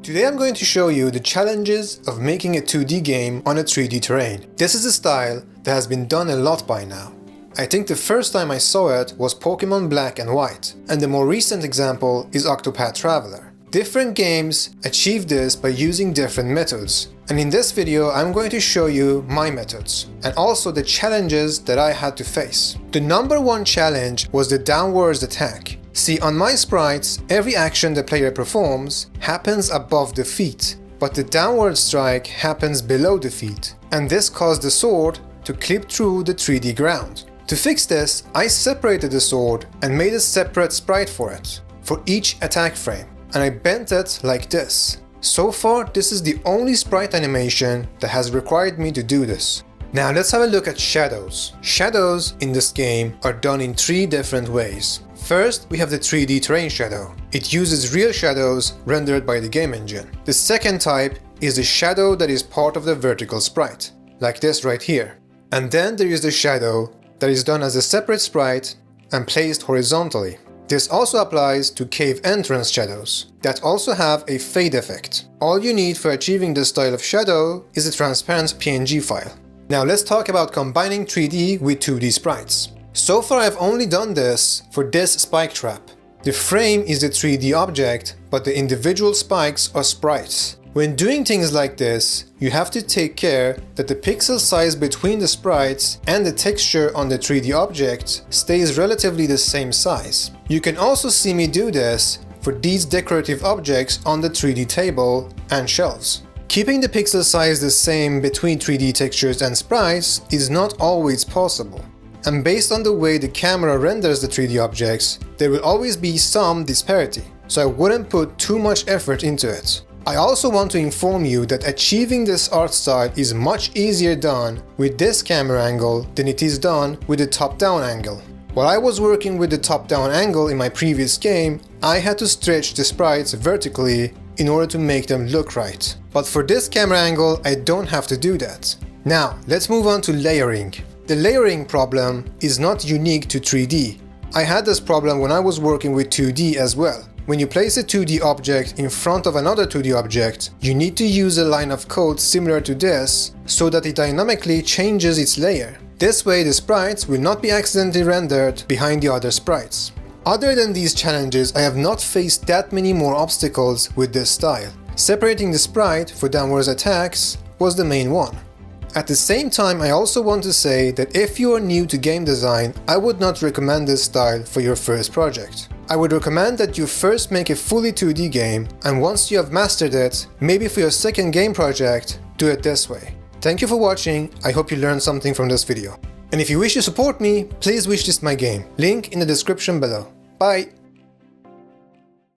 Today I'm going to show you the challenges of making a 2D game on a 3D terrain. This is a style that has been done a lot by now. I think the first time I saw it was Pokemon Black and White, and the more recent example is Octopath Traveler. Different games achieve this by using different methods, and in this video I'm going to show you my methods, and also the challenges that I had to face. The number one challenge was the downwards attack. See, on my sprites, every action the player performs happens above the feet, but the downward strike happens below the feet, and this caused the sword to clip through the 3D ground. To fix this, I separated the sword and made a separate sprite for it, for each attack frame, and I bent it like this. So far, this is the only sprite animation that has required me to do this. Now let's have a look at shadows. Shadows in this game are done in three different ways. First, we have the 3D terrain shadow. It uses real shadows rendered by the game engine. The second type is the shadow that is part of the vertical sprite, like this right here. And then there is the shadow that is done as a separate sprite and placed horizontally. This also applies to cave entrance shadows that also have a fade effect. All you need for achieving this style of shadow is a transparent PNG file. Now let's talk about combining 3D with 2D sprites. So far I've only done this for this spike trap. The frame is the 3D object, but the individual spikes are sprites. When doing things like this, you have to take care that the pixel size between the sprites and the texture on the 3D object stays relatively the same size. You can also see me do this for these decorative objects on the 3D table and shelves. Keeping the pixel size the same between 3D textures and sprites is not always possible. And based on the way the camera renders the 3D objects, there will always be some disparity, so I wouldn't put too much effort into it. I also want to inform you that achieving this art style is much easier done with this camera angle than it is done with the top-down angle. While I was working with the top-down angle in my previous game, I had to stretch the sprites vertically in order to make them look right. But for this camera angle, I don't have to do that. Now, let's move on to layering. The layering problem is not unique to 3D. I had this problem when I was working with 2D as well. When you place a 2D object in front of another 2D object, you need to use a line of code similar to this so that it dynamically changes its layer. This way the sprites will not be accidentally rendered behind the other sprites. Other than these challenges, I have not faced that many more obstacles with this style. Separating the sprite for downwards attacks was the main one. At the same time, I also want to say that if you are new to game design, I would not recommend this style for your first project. I would recommend that you first make a fully 2D game, and once you have mastered it, maybe for your second game project, do it this way. Thank you for watching, I hope you learned something from this video. And if you wish to support me, please wishlist my game, link in the description below. Bye!